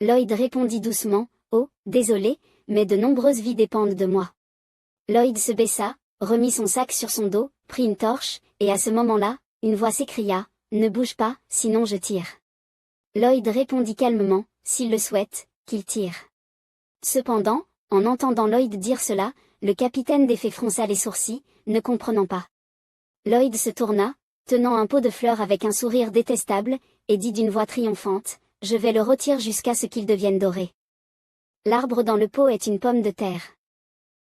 Lloyd répondit doucement, oh, désolé, mais de nombreuses vies dépendent de moi. Lloyd se baissa, remit son sac sur son dos, prit une torche, et à ce moment-là, une voix s'écria, ne bouge pas, sinon je tire. Lloyd répondit calmement, s'il le souhaite, qu'il tire. Cependant, en entendant Lloyd dire cela, le capitaine des fées fronça les sourcils, ne comprenant pas. Lloyd se tourna, tenant un pot de fleurs avec un sourire détestable, et dit d'une voix triomphante, je vais le rôtir jusqu'à ce qu'il devienne doré. L'arbre dans le pot est une pomme de terre.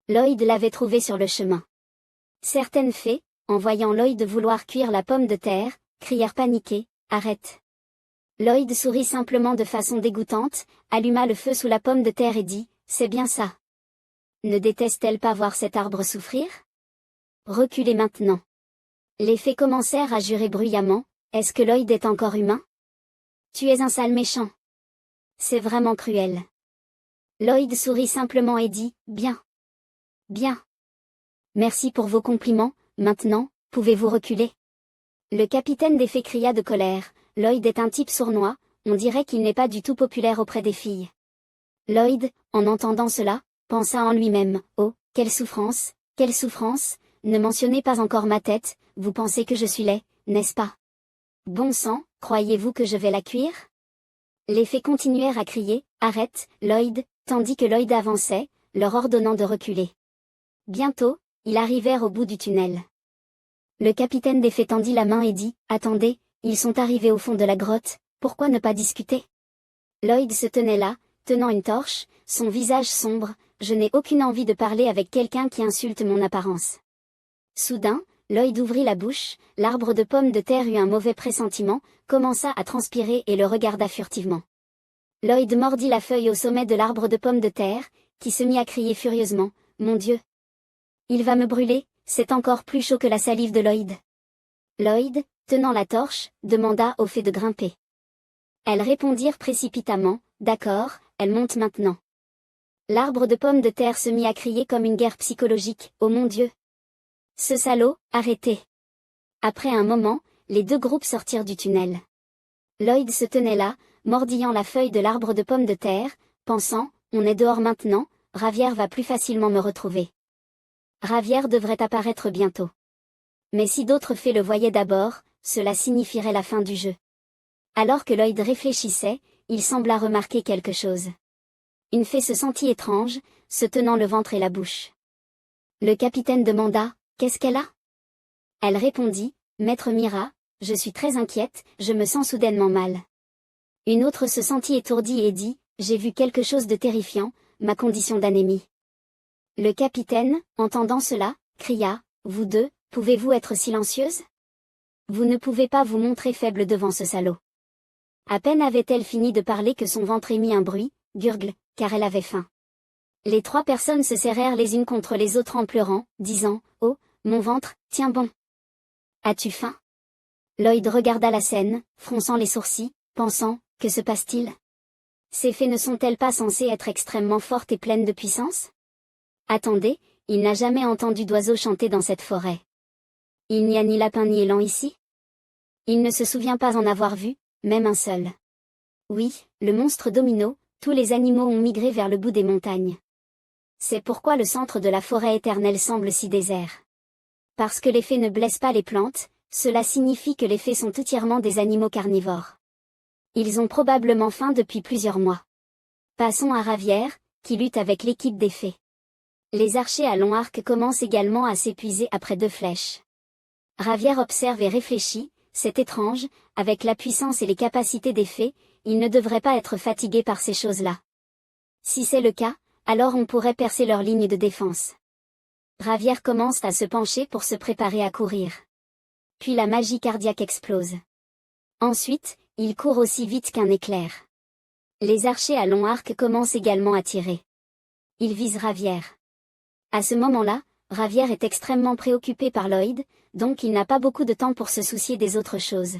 Lloyd l'avait trouvé sur le chemin. Certaines fées, en voyant Lloyd vouloir cuire la pomme de terre, crièrent paniquées, arrête. Lloyd sourit simplement de façon dégoûtante, alluma le feu sous la pomme de terre et dit, c'est bien ça. Ne déteste-t-elle pas voir cet arbre souffrir? Reculez maintenant. Les fées commencèrent à jurer bruyamment, est-ce que Lloyd est encore humain? Tu es un sale méchant. C'est vraiment cruel. Lloyd sourit simplement et dit, bien. Bien. Merci pour vos compliments, maintenant, pouvez-vous reculer? Le capitaine des fées cria de colère, Lloyd est un type sournois, on dirait qu'il n'est pas du tout populaire auprès des filles. Lloyd, en entendant cela, pensa en lui-même, oh, quelle souffrance, ne mentionnez pas encore ma tête, vous pensez que je suis laid, n'est-ce pas? Bon sang, croyez-vous que je vais la cuire? Les fées continuèrent à crier, arrête, Lloyd, tandis que Lloyd avançait, leur ordonnant de reculer. Bientôt, ils arrivèrent au bout du tunnel. Le capitaine des fées tendit la main et dit, attendez, ils sont arrivés au fond de la grotte, pourquoi ne pas discuter? Lloyd se tenait là, tenant une torche, son visage sombre, je n'ai aucune envie de parler avec quelqu'un qui insulte mon apparence. Soudain, Lloyd ouvrit la bouche, l'arbre de pomme de terre eut un mauvais pressentiment, commença à transpirer et le regarda furtivement. Lloyd mordit la feuille au sommet de l'arbre de pomme de terre, qui se mit à crier furieusement, mon Dieu! Il va me brûler, c'est encore plus chaud que la salive de Lloyd. Lloyd, tenant la torche, demanda aux fées de grimper. Elles répondirent précipitamment, d'accord, elles montent maintenant. L'arbre de pomme de terre se mit à crier comme une guerre psychologique, oh mon Dieu! Ce salaud, arrêtez! Après un moment, les deux groupes sortirent du tunnel. Lloyd se tenait là, mordillant la feuille de l'arbre de pomme de terre, pensant, on est dehors maintenant, Ravière va plus facilement me retrouver. Ravière devrait apparaître bientôt. Mais si d'autres fées le voyaient d'abord, cela signifierait la fin du jeu. Alors que Lloyd réfléchissait, il sembla remarquer quelque chose. Une fée se sentit étrange, se tenant le ventre et la bouche. Le capitaine demanda, qu'est-ce qu'elle a? Elle répondit, Maître Mira, je suis très inquiète, je me sens soudainement mal. Une autre se sentit étourdie et dit, j'ai vu quelque chose de terrifiant, ma condition d'anémie. Le capitaine, entendant cela, cria, vous deux, pouvez-vous être silencieuses? Vous ne pouvez pas vous montrer faible devant ce salaud. À peine avait-elle fini de parler que son ventre émit un bruit, gurgle, car elle avait faim. Les trois personnes se serrèrent les unes contre les autres en pleurant, disant, oh, mon ventre, tiens bon. As-tu faim? Lloyd regarda la scène, fronçant les sourcils, pensant, que se passe-t-il? Ces fées ne sont-elles pas censées être extrêmement fortes et pleines de puissance? Attendez, il n'a jamais entendu d'oiseaux chanter dans cette forêt. Il n'y a ni lapin ni élan ici? Il ne se souvient pas en avoir vu, même un seul. Oui, le monstre domino, tous les animaux ont migré vers le bout des montagnes. C'est pourquoi le centre de la forêt éternelle semble si désert. Parce que les fées ne blessent pas les plantes, cela signifie que les fées sont entièrement des animaux carnivores. Ils ont probablement faim depuis plusieurs mois. Passons à Ravière, qui lutte avec l'équipe des fées. Les archers à long arc commencent également à s'épuiser après 2 flèches. Ravière observe et réfléchit, c'est étrange, avec la puissance et les capacités des fées, ils ne devraient pas être fatigués par ces choses-là. Si c'est le cas, alors on pourrait percer leur ligne de défense. Ravière commence à se pencher pour se préparer à courir. Puis la magie cardiaque explose. Ensuite, il court aussi vite qu'un éclair. Les archers à long arc commencent également à tirer. Ils visent Ravière. À ce moment-là, Ravière est extrêmement préoccupé par Lloyd, donc il n'a pas beaucoup de temps pour se soucier des autres choses.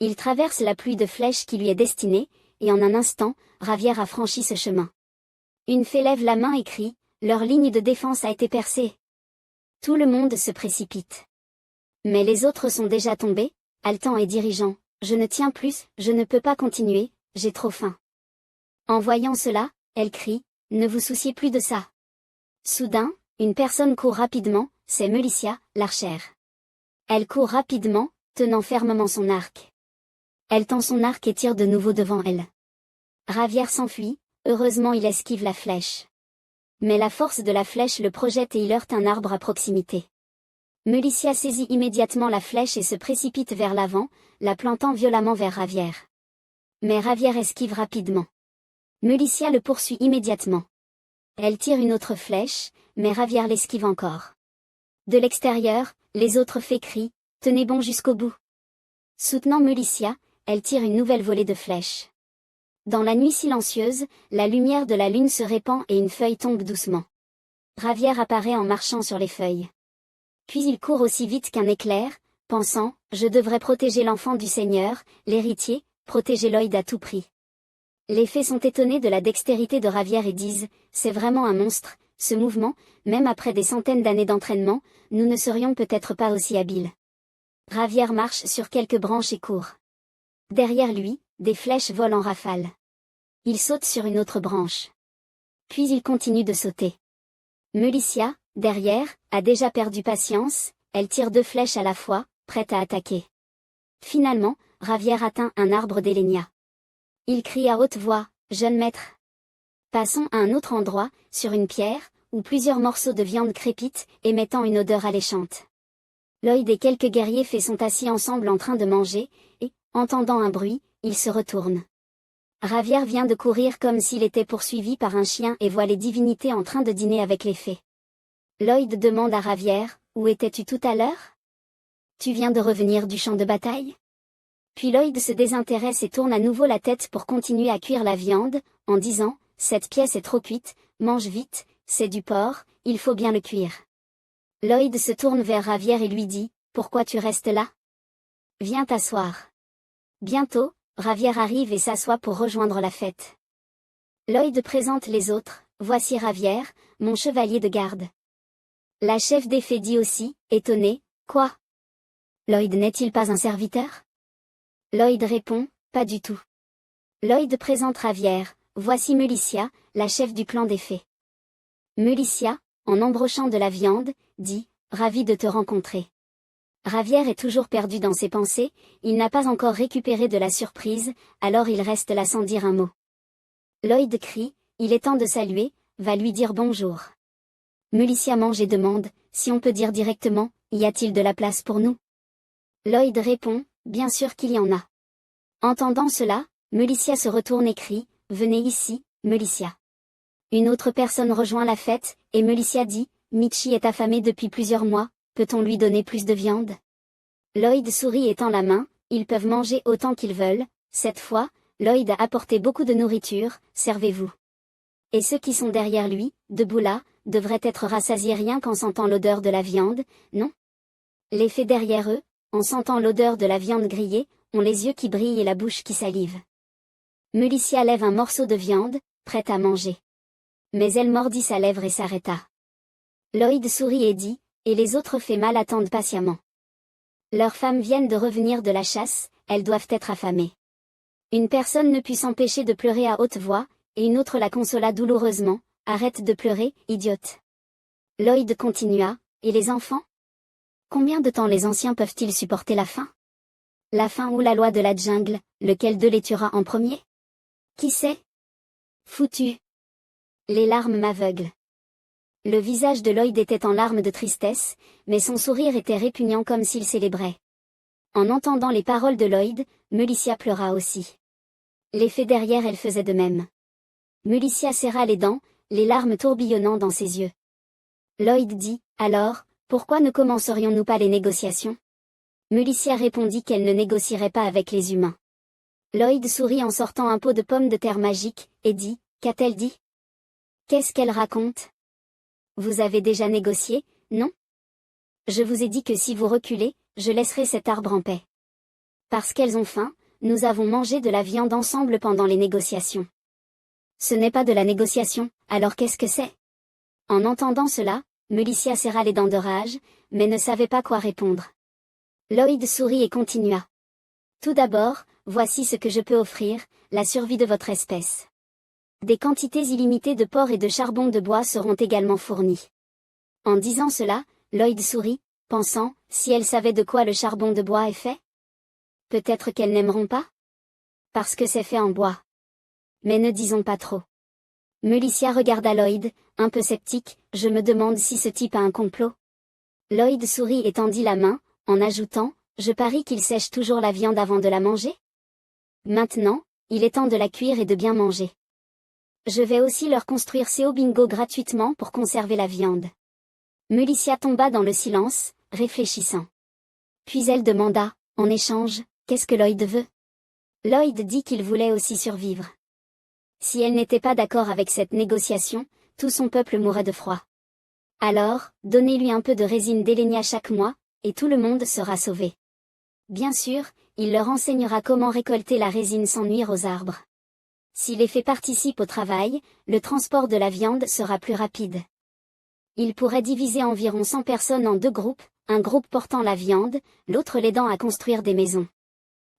Il traverse la pluie de flèches qui lui est destinée, et en un instant, Ravière a franchi ce chemin. Une fée lève la main et crie, leur ligne de défense a été percée. Tout le monde se précipite. Mais les autres sont déjà tombés, haletant et dirigeant, je ne tiens plus, je ne peux pas continuer, j'ai trop faim. En voyant cela, elle crie, « Ne vous souciez plus de ça. » Soudain, une personne court rapidement, c'est Melissa, l'archère. Elle court rapidement, tenant fermement son arc. Elle tend son arc et tire de nouveau devant elle. Ravière s'enfuit, heureusement il esquive la flèche. Mais la force de la flèche le projette et il heurte un arbre à proximité. Melissa saisit immédiatement la flèche et se précipite vers l'avant, la plantant violemment vers Ravière. Mais Ravière esquive rapidement. Melissa le poursuit immédiatement. Elle tire une autre flèche, mais Ravière l'esquive encore. De l'extérieur, les autres fées crient, « Tenez bon jusqu'au bout !» Soutenant Melissa, elle tire une nouvelle volée de flèches. Dans la nuit silencieuse, la lumière de la lune se répand et une feuille tombe doucement. Ravière apparaît en marchant sur les feuilles. Puis il court aussi vite qu'un éclair, pensant, « Je devrais protéger l'enfant du Seigneur, l'héritier, protéger Lloyd à tout prix. » Les fées sont étonnées de la dextérité de Ravière et disent, « C'est vraiment un monstre, ce mouvement, même après des centaines d'années d'entraînement, nous ne serions peut-être pas aussi habiles. » Ravière marche sur quelques branches et court. Derrière lui, des flèches volent en rafale. Il saute sur une autre branche. Puis il continue de sauter. Melissa, derrière, a déjà perdu patience, elle tire 2 flèches à la fois, prête à attaquer. Finalement, Ravière atteint un arbre d'Hélénia. Il crie à haute voix, « Jeune maître !» Passons à un autre endroit, sur une pierre, où plusieurs morceaux de viande crépitent, émettant une odeur alléchante. Lloyd et quelques guerriers fées sont assis ensemble en train de manger, et, entendant un bruit, ils se retournent. Ravière vient de courir comme s'il était poursuivi par un chien et voit les divinités en train de dîner avec les fées. Lloyd demande à Ravière, « Où étais-tu tout à l'heure? Tu viens de revenir du champ de bataille ?» Puis Lloyd se désintéresse et tourne à nouveau la tête pour continuer à cuire la viande, en disant, « Cette pièce est trop cuite, mange vite, c'est du porc, il faut bien le cuire. » Lloyd se tourne vers Ravière et lui dit, « Pourquoi tu restes là? Viens t'asseoir. » Bientôt, Ravière arrive et s'assoit pour rejoindre la fête. Lloyd présente les autres, « Voici Ravière, mon chevalier de garde. » La chef des fées dit aussi, étonnée, « Quoi? Lloyd n'est-il pas un serviteur? » Lloyd répond, « Pas du tout. » Lloyd présente Ravière, « Voici Melissa, la chef du clan des fées. » Melissa, en embrochant de la viande, dit, « Ravi de te rencontrer. » Ravière est toujours perdu dans ses pensées, il n'a pas encore récupéré de la surprise, alors il reste là sans dire un mot. Lloyd crie, « Il est temps de saluer, va lui dire bonjour. » Melissa mange et demande, « Si on peut dire directement, y a-t-il de la place pour nous? » Lloyd répond, « Bien sûr qu'il y en a. » Entendant cela, Melissa se retourne et crie, « Venez ici, Melissa. » Une autre personne rejoint la fête, et Melissa dit, « Michi est affamé depuis plusieurs mois, peut-on lui donner plus de viande? » Lloyd sourit et tend la main, ils peuvent manger autant qu'ils veulent, cette fois, Lloyd a apporté beaucoup de nourriture, servez-vous. Et ceux qui sont derrière lui, debout là, devraient être rassasiés rien qu'en sentant l'odeur de la viande, non? Les fées derrière eux, en sentant l'odeur de la viande grillée, ont les yeux qui brillent et la bouche qui salive. Melissa lève un morceau de viande, prête à manger. Mais elle mordit sa lèvre et s'arrêta. Lloyd sourit et dit, et les autres fées mâles attendent patiemment. Leurs femmes viennent de revenir de la chasse, elles doivent être affamées. Une personne ne put s'empêcher de pleurer à haute voix, et une autre la consola douloureusement, arrête de pleurer, idiote. Lloyd continua, et les enfants? Combien de temps les anciens peuvent-ils supporter la faim? La faim ou la loi de la jungle, lequel d'eux les tuera en premier? Qui sait? Foutu. Les larmes m'aveuglent. Le visage de Lloyd était en larmes de tristesse, mais son sourire était répugnant comme s'il célébrait. En entendant les paroles de Lloyd, Melissa pleura aussi. Les fées derrière elle faisaient de même. Melissa serra les dents, les larmes tourbillonnant dans ses yeux. Lloyd dit, « Alors, pourquoi ne commencerions-nous pas les négociations? » Melissa répondit qu'elle ne négocierait pas avec les humains. Lloyd sourit en sortant un pot de pommes de terre magique, et dit, « Qu'a-t-elle dit? Qu'est-ce qu'elle raconte? Vous avez déjà négocié, non? Je vous ai dit que si vous reculez, je laisserai cet arbre en paix. Parce qu'elles ont faim, nous avons mangé de la viande ensemble pendant les négociations. Ce n'est pas de la négociation, alors qu'est-ce que c'est? » En entendant cela, Melissa serra les dents de rage, mais ne savait pas quoi répondre. Lloyd sourit et continua. « Tout d'abord, voici ce que je peux offrir, la survie de votre espèce. Des quantités illimitées de porc et de charbon de bois seront également fournies. En disant cela, Lloyd sourit, pensant, si elles savaient de quoi le charbon de bois est fait? Peut-être qu'elles n'aimeront pas? Parce que c'est fait en bois. Mais ne disons pas trop. Melissa regarda Lloyd, un peu sceptique, je me demande si ce type a un complot. Lloyd sourit et tendit la main, en ajoutant, je parie qu'il sèche toujours la viande avant de la manger? Maintenant, il est temps de la cuire et de bien manger. Je vais aussi leur construire CO Bingo gratuitement pour conserver la viande. Melissa tomba dans le silence, réfléchissant. Puis elle demanda, en échange, qu'est-ce que Lloyd veut? Lloyd dit qu'il voulait aussi survivre. Si elle n'était pas d'accord avec cette négociation, tout son peuple mourrait de froid. Alors, donnez-lui un peu de résine d'Elenia chaque mois, et tout le monde sera sauvé. Bien sûr, il leur enseignera comment récolter la résine sans nuire aux arbres. Si les fées participent au travail, le transport de la viande sera plus rapide. Il pourrait diviser environ 100 personnes en deux groupes, un groupe portant la viande, l'autre l'aidant à construire des maisons.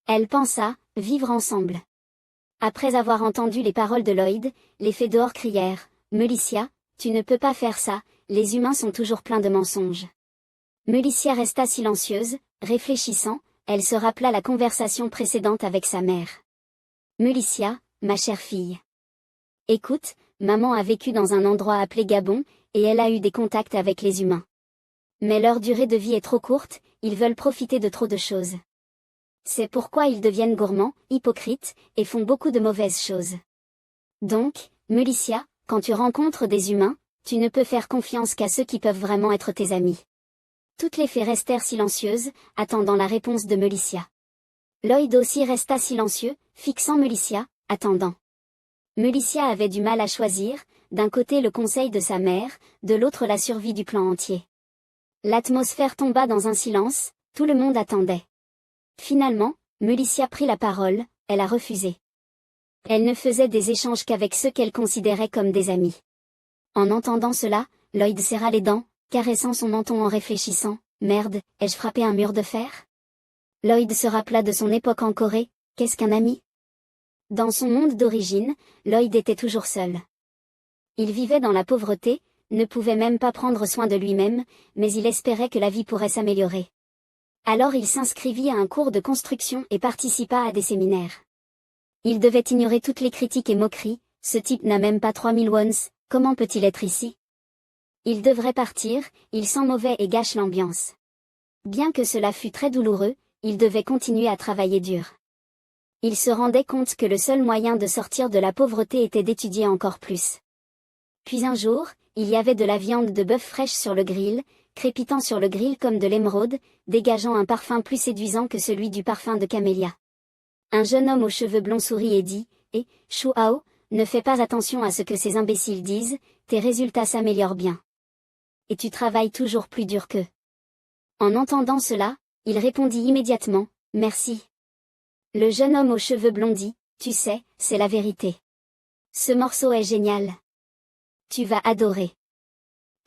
Elle pensa, vivre ensemble. Après avoir entendu les paroles de Lloyd, les fées dehors crièrent, Melissa, tu ne peux pas faire ça, les humains sont toujours pleins de mensonges. Melissa resta silencieuse, réfléchissant, elle se rappela la conversation précédente avec sa mère. Melissa, ma chère fille. Écoute, maman a vécu dans un endroit appelé Gabon, et elle a eu des contacts avec les humains. Mais leur durée de vie est trop courte, ils veulent profiter de trop de choses. C'est pourquoi ils deviennent gourmands, hypocrites, et font beaucoup de mauvaises choses. Donc, Melissa, quand tu rencontres des humains, tu ne peux faire confiance qu'à ceux qui peuvent vraiment être tes amis. Toutes les fées restèrent silencieuses, attendant la réponse de Melissa. Lloyd aussi resta silencieux, fixant Melissa, attendant. Melissa avait du mal à choisir, d'un côté le conseil de sa mère, de l'autre la survie du clan entier. L'atmosphère tomba dans un silence, tout le monde attendait. Finalement, Melissa prit la parole, elle a refusé. Elle ne faisait des échanges qu'avec ceux qu'elle considérait comme des amis. En entendant cela, Lloyd serra les dents, caressant son menton en réfléchissant, merde, ai-je frappé un mur de fer? Lloyd se rappela de son époque en Corée, qu'est-ce qu'un ami? Dans son monde d'origine, Lloyd était toujours seul. Il vivait dans la pauvreté, ne pouvait même pas prendre soin de lui-même, mais il espérait que la vie pourrait s'améliorer. Alors il s'inscrivit à un cours de construction et participa à des séminaires. Il devait ignorer toutes les critiques et moqueries, ce type n'a même pas 3000 wons, comment peut-il être ici? Il devrait partir, il sent mauvais et gâche l'ambiance. Bien que cela fût très douloureux, il devait continuer à travailler dur. Il se rendait compte que le seul moyen de sortir de la pauvreté était d'étudier encore plus. Puis un jour, il y avait de la viande de bœuf fraîche sur le grill, crépitant sur le grill comme de l'émeraude, dégageant un parfum plus séduisant que celui du parfum de camélia. Un jeune homme aux cheveux blonds sourit et dit, « Eh, Shuao, ne fais pas attention à ce que ces imbéciles disent, tes résultats s'améliorent bien. Et tu travailles toujours plus dur qu'eux. » En entendant cela, il répondit immédiatement, « Merci. » Le jeune homme aux cheveux blonds dit, « Tu sais, c'est la vérité. Ce morceau est génial. Tu vas adorer.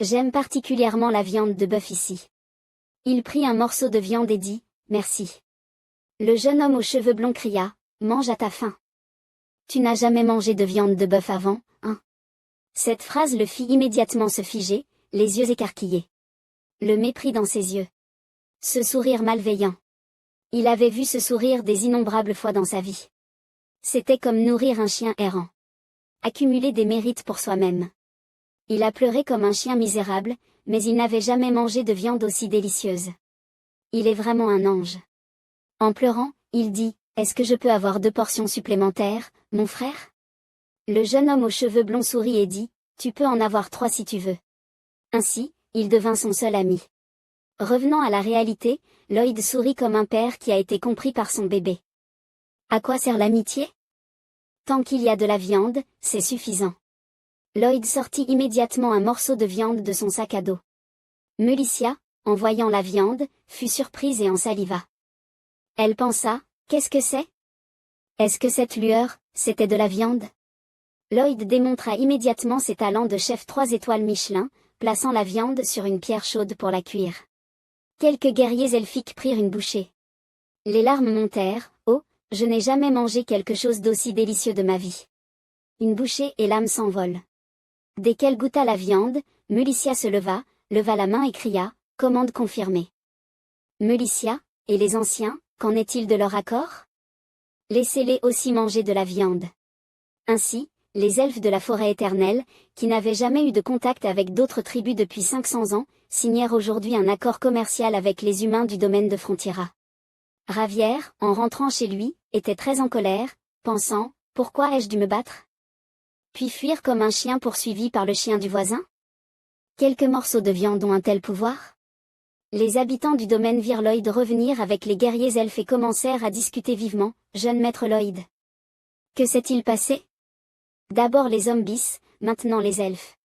J'aime particulièrement la viande de bœuf ici. » Il prit un morceau de viande et dit, « Merci. » Le jeune homme aux cheveux blonds cria, « Mange à ta faim. Tu n'as jamais mangé de viande de bœuf avant, hein? » Cette phrase le fit immédiatement se figer, les yeux écarquillés. Le mépris dans ses yeux. Ce sourire malveillant. Il avait vu ce sourire des innombrables fois dans sa vie. C'était comme nourrir un chien errant. Accumuler des mérites pour soi-même. Il a pleuré comme un chien misérable, mais il n'avait jamais mangé de viande aussi délicieuse. Il est vraiment un ange. En pleurant, il dit, « Est-ce que je peux avoir 2 portions supplémentaires, mon frère ?» Le jeune homme aux cheveux blonds sourit et dit, « Tu peux en avoir 3 si tu veux. » Ainsi, il devint son seul ami. Revenant à la réalité, Lloyd sourit comme un père qui a été compris par son bébé. À quoi sert l'amitié? Tant qu'il y a de la viande, c'est suffisant. Lloyd sortit immédiatement un morceau de viande de son sac à dos. Melissa, en voyant la viande, fut surprise et en saliva. Elle pensa, qu'est-ce que c'est? Est-ce que cette lueur, c'était de la viande? Lloyd démontra immédiatement ses talents de chef 3 étoiles Michelin, plaçant la viande sur une pierre chaude pour la cuire. Quelques guerriers elfiques prirent une bouchée. Les larmes montèrent, oh, je n'ai jamais mangé quelque chose d'aussi délicieux de ma vie. une bouchée et l'âme s'envole. Dès qu'elle goûta la viande, Mélicia se leva la main et cria, commande confirmée. Mélicia, et les anciens, qu'en est-il de leur accord? Laissez-les aussi manger de la viande. Ainsi, les elfes de la forêt éternelle, qui n'avaient jamais eu de contact avec d'autres tribus depuis 500 ans, signèrent aujourd'hui un accord commercial avec les humains du domaine de Frontiera. Ravière, en rentrant chez lui, était très en colère, pensant, pourquoi ai-je dû me battre? Puis fuir comme un chien poursuivi par le chien du voisin? Quelques morceaux de viande ont un tel pouvoir? Les habitants du domaine virent Lloyd revenir avec les guerriers elfes et commencèrent à discuter vivement, jeune maître Lloyd. Que s'est-il passé? D'abord les hommes bis, maintenant les elfes.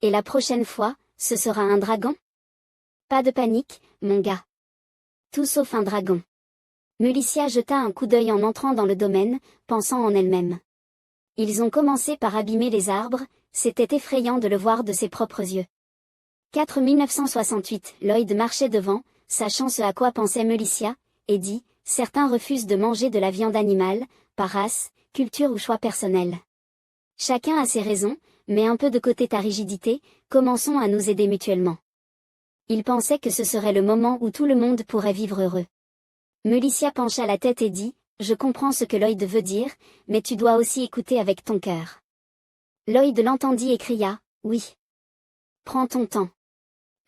Et la prochaine fois, ce sera un dragon? Pas de panique, mon gars. Tout sauf un dragon. Mélicia jeta un coup d'œil en entrant dans le domaine, pensant en elle-même. Ils ont commencé par abîmer les arbres, c'était effrayant de le voir de ses propres yeux. 1968, Lloyd marchait devant, sachant ce à quoi pensait Mélicia, et dit, certains refusent de manger de la viande animale, par race, culture ou choix personnel. Chacun a ses raisons, mais un peu de côté ta rigidité, commençons à nous aider mutuellement. Il pensait que ce serait le moment où tout le monde pourrait vivre heureux. Mélicia pencha la tête et dit, je comprends ce que Lloyd veut dire, mais tu dois aussi écouter avec ton cœur. Lloyd l'entendit et cria, oui. Prends ton temps.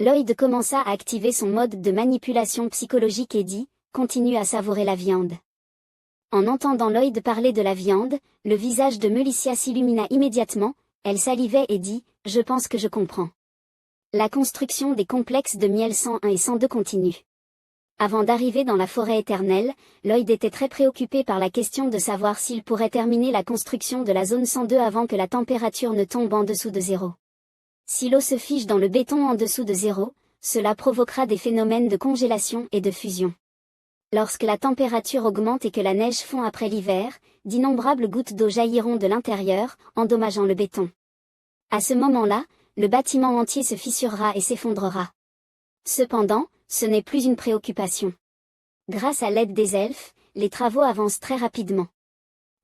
Lloyd commença à activer son mode de manipulation psychologique et dit, continue à savourer la viande. En entendant Lloyd parler de la viande, le visage de Mélicia s'illumina immédiatement, elle salivait et dit, je pense que je comprends. La construction des complexes de miel 101 et 102 continue. Avant d'arriver dans la forêt éternelle, Lloyd était très préoccupé par la question de savoir s'il pourrait terminer la construction de la zone 102 avant que la température ne tombe en dessous de zéro. Si l'eau se fige dans le béton en dessous de zéro, cela provoquera des phénomènes de congélation et de fusion. Lorsque la température augmente et que la neige fond après l'hiver, d'innombrables gouttes d'eau jailliront de l'intérieur, endommageant le béton. À ce moment-là, le bâtiment entier se fissurera et s'effondrera. Cependant, ce n'est plus une préoccupation. Grâce à l'aide des elfes, les travaux avancent très rapidement.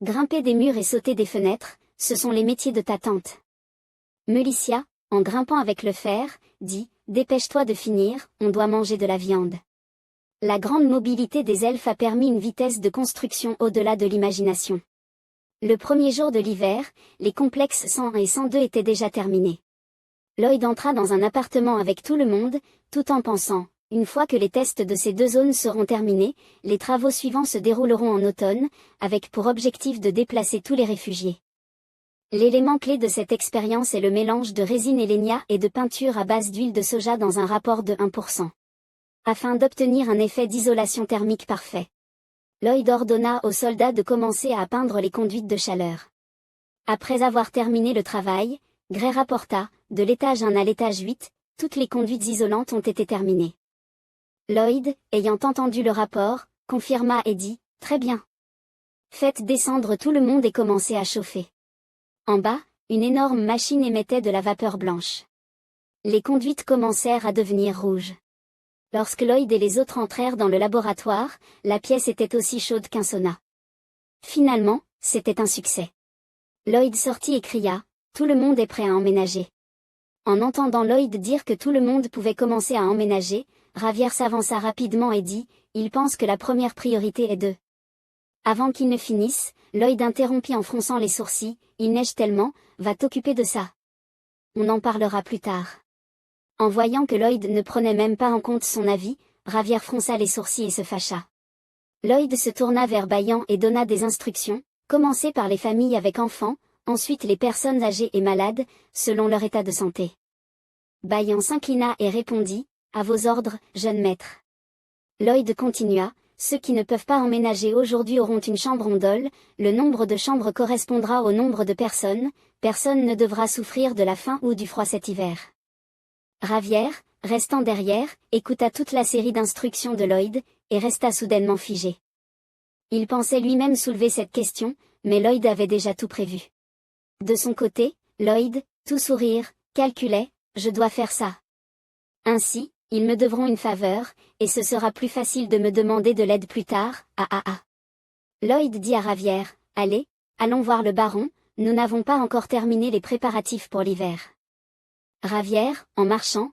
Grimper des murs et sauter des fenêtres, ce sont les métiers de ta tante. Mélicia, en grimpant avec le fer, dit, dépêche-toi de finir, on doit manger de la viande. La grande mobilité des elfes a permis une vitesse de construction au-delà de l'imagination. Le premier jour de l'hiver, les complexes 101 et 102 étaient déjà terminés. Lloyd entra dans un appartement avec tout le monde, tout en pensant, une fois que les tests de ces deux zones seront terminés, les travaux suivants se dérouleront en automne, avec pour objectif de déplacer tous les réfugiés. L'élément clé de cette expérience est le mélange de résine Elenia et de peinture à base d'huile de soja dans un rapport de 1%. Afin d'obtenir un effet d'isolation thermique parfait. Lloyd ordonna aux soldats de commencer à peindre les conduites de chaleur. Après avoir terminé le travail, Gray rapporta, de l'étage 1 à l'étage 8, toutes les conduites isolantes ont été terminées. Lloyd, ayant entendu le rapport, confirma et dit, très bien. Faites descendre tout le monde et commencez à chauffer. En bas, une énorme machine émettait de la vapeur blanche. Les conduites commencèrent à devenir rouges. Lorsque Lloyd et les autres entrèrent dans le laboratoire, la pièce était aussi chaude qu'un sauna. Finalement, c'était un succès. Lloyd sortit et cria, tout le monde est prêt à emménager. En entendant Lloyd dire que tout le monde pouvait commencer à emménager, Ravière s'avança rapidement et dit, il pense que la première priorité est de... Avant qu'il ne finisse, Lloyd interrompit en fronçant les sourcils, il neige tellement, va t'occuper de ça. On en parlera plus tard. En voyant que Lloyd ne prenait même pas en compte son avis, Ravière fronça les sourcils et se fâcha. Lloyd se tourna vers Bayan et donna des instructions, commencer par les familles avec enfants, ensuite les personnes âgées et malades, selon leur état de santé. Bayan s'inclina et répondit, à vos ordres, jeune maître. Lloyd continua, ceux qui ne peuvent pas emménager aujourd'hui auront une chambre en dôle, le nombre de chambres correspondra au nombre de personnes, personne ne devra souffrir de la faim ou du froid cet hiver. Ravière, restant derrière, écouta toute la série d'instructions de Lloyd, et resta soudainement figé. Il pensait lui-même soulever cette question, mais Lloyd avait déjà tout prévu. De son côté, Lloyd, tout sourire, calculait, je dois faire ça. Ainsi, ils me devront une faveur, et ce sera plus facile de me demander de l'aide plus tard, Lloyd dit à Ravière, allez, allons voir le baron, nous n'avons pas encore terminé les préparatifs pour l'hiver. Ravière, en marchant,